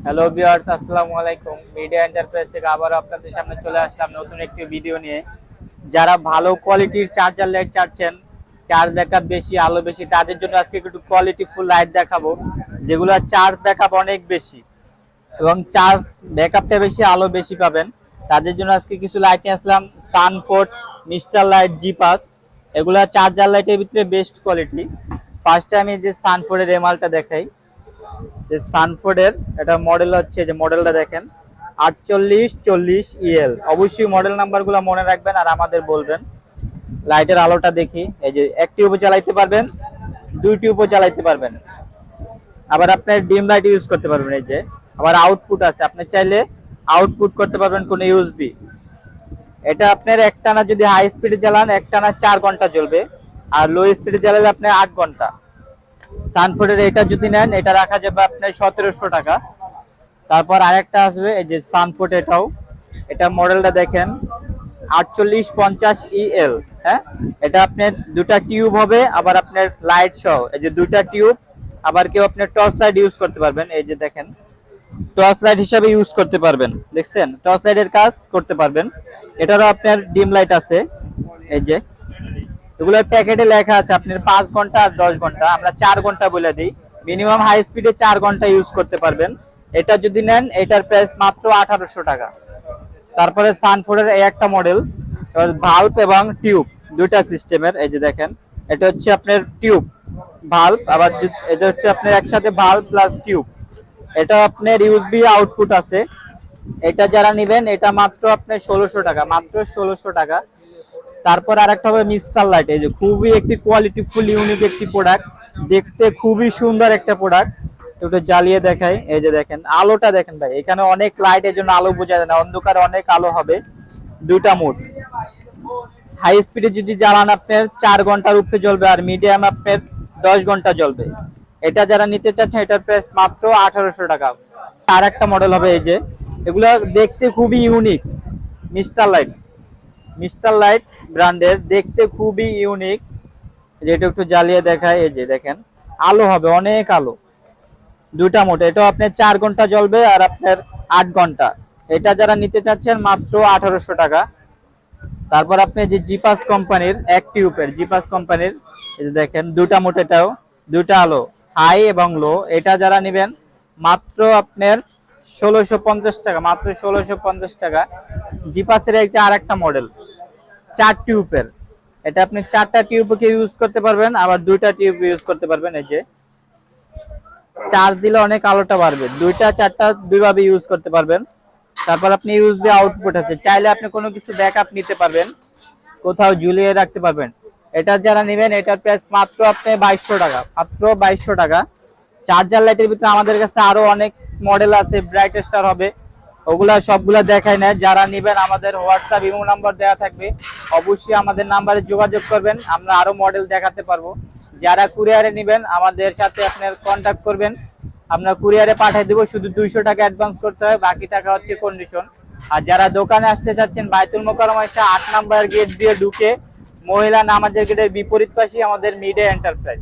Hello viewers, আসসালামু আলাইকুম। Media enterprise থেকে আবার আপনাদের সামনে চলে আসলাম নতুন একটি ভিডিও নিয়ে। যারা ভালো কোয়ালিটির চার্জার লাইট চাচ্ছেন, চার্জ ব্যাকআপ বেশি, আলো বেশি, তাদের জন্য আজকে একটু কোয়ালিটি ফুল লাইট দেখাবো, যেগুলো চার্জ ব্যাকআপ অনেক বেশি এবং চার্জ ব্যাকআপটা বেশি, আলো বেশি পাবেন। তাদের জন্য আজকে কিছু লাইট নিয়ে আসলাম। সানফোর্ড, মিস্টার লাইট, জিপাস, এগুলা চার্জার লাইটের ভিতরে বেস্ট কোয়ালিটি। ফার্স্টে আমি যে সানফোর্ডের এমআলটা দেখাই। যে সানফোর্ডের এটা মডেল হচ্ছে, যে মডেলটা দেখেন 4840 EL। অবশ্যই মডেল নাম্বারগুলো মনে রাখবেন আর আমাদের বলবেন। লাইটের আলোটা দেখি, এই যে এক টিউবও চালাইতে পারবেন, দুই টিউবও চালাইতে পারবেন। আবার আপনার ডিম লাইট ইউজ করতে পারবেন। এই যে আবার আউটপুট আছে, আপনি চাইলে আউটপুট করতে পারবেন কোনো ইউএসবি। এটা আপনার একটানা যদি হাই স্পিডে চালান একটানা 4 ঘন্টা জ্বলবে, আর লো স্পিডে চালালে আপনার 8 ঘন্টা। সানফোর্ডের এটা যদি নেন, এটা রাখা যাবে আপনার 1700 টাকা। তারপর আরেকটা আসবে, এই যে সানফোর্ড, এটা মডেলটা দেখেন 4850 EL। হ্যাঁ, এটা আপনার দুটা টিউব হবে, আবার আপনার লাইট সহ, এই যে দুটা টিউব। আবার কেউ আপনার টর্চ লাইট ইউজ করতে পারবেন, এই যে দেখেন টর্চ লাইট হিসাবে ইউজ করতে পারবেন। দেখছেন, টর্চ লাইটের কাজ করতে পারবেন। এটারও আপনার ডিম লাইট আছে। এই যে এগুলোর প্যাকেটে লেখা আছে আপনার 5 ঘন্টা আর 10 ঘন্টা, আমরা 4 ঘন্টা বলে দিই। মিনিমাম হাই স্পিডে 4 ঘন্টা ইউজ করতে পারবেন। এটা যদি নেন, এটার প্রাইস মাত্র 1800 টাকা। তারপরে সানফোর্ডের এই একটা মডেল, ভাল্ব এবং টিউব দুইটা সিস্টেমের। এই যে দেখেন, এটা হচ্ছে আপনার টিউব ভাল্ব, আবার এটা হচ্ছে আপনার একসাথে ভাল্ব প্লাস টিউব। এটা আপনার ইউএসবি আউটপুট আছে। এটা যারা নেবেন, এটা মাত্র আপনার 1600 টাকা, মাত্র 1600 টাকা। তারপর আরেকটা হবে মিস্টার লাইট। এই যে খুবই একটি কোয়ালিটি ফুল ইউনিক একটি প্রোডাক্ট, দেখতে খুবই সুন্দর একটা প্রোডাক্ট। একটু জ্বালিয়ে দেখাই। এই যে দেখেন আলোটা দেখেন ভাই, এখানে অনেক লাইট, এর জন্য আলো বোঝা যায় না, অন্ধকারে অনেক আলো হবে। দুইটা মোড, হাই স্পিডে যদি জ্বালান আপনার 4 ঘন্টার উপরে জ্বলবে, আর মিডিয়াম আপনার 10 ঘন্টা জ্বলবে। এটা যারা নিতে চাচ্ছেন, এটার প্রাইস মাত্র 1800 টাকা। আর একটা মডেল হবে, এই যে এগুলো দেখতে খুবই unique, mister light, mister light ব্র্যান্ডের, দেখতে খুবই ইউনিক। যেটা একটু জ্বালিয়ে দেখায়, এই যে দেখেন আলো হবে, অনেক আলো। দুইটা মোড, এটাও আপনার 4 ঘন্টা জ্বলবে আর আপনার 8 ঘন্টা। এটা যারা নিতে চাচ্ছেন, মাত্র 1800 টাকা। তারপর আপনি যে জিপাস কোম্পানির এক টিউবের, জিপাস কোম্পানির, এই যে দেখেন দুটা মোড, এটাও দুইটা আলো, হাই এবং লো। এটা যারা নেবেন, মাত্র আপনার 1650 টাকা, মাত্র 1650 টাকা। জিপাসের একটা আরেকটা মডেল 4 টিউবের, এটা আপনি 4টা টিউবকে ইউজ করতে পারবেন, আবার 2টা টিউব ইউজ করতে পারবেন। এই যে চার্জ দিলে অনেক আলোটা বাড়বে, 2টা 4টা দুইভাবে ইউজ করতে পারবেন। তারপর আপনি ইউএসবি আউটপুট আছে, চাইলে আপনি কোনো কিছু ব্যাকআপ নিতে পারবেন, কোথাও ঝুলিয়ে রাখতে পারবেন। এটা যারা নেবেন, এটার প্রাইস মাত্র আপনি 2200 টাকা, মাত্র 2200 টাকা। চার্জার লাইটের ভিতরে আমাদের কাছে আরো অনেক মডেল আছে, ব্রাইট স্টার হবে, ওগুলা সবগুলা দেখাই না। যারা নেবেন, আমাদের হোয়াটসঅ্যাপ ইমো নাম্বার দেওয়া থাকবে, অবশ্যই আমাদের নাম্বারে যোগাযোগ করবেন, আমরা আরো মডেল দেখাতে পারবো। যারা কুরিয়ারে নেবেন, আমাদের সাথে আপনার কন্ট্যাক্ট করবেন, আমরা কুরিয়ারে পাঠিয়ে দেবো। শুধু 200 টাকা অ্যাডভান্স করতে হয়, বাকি টাকা হচ্ছে কন্ডিশন। আর যারা দোকানে আসতে চাচ্ছেন, বাইতুল মোকাররমা 8 নাম্বার গেট দিয়ে ঢুকে মহিলা নামাজের গেটের বিপরীত পাশে আমাদের মিডিয়া এন্টারপ্রাইজ।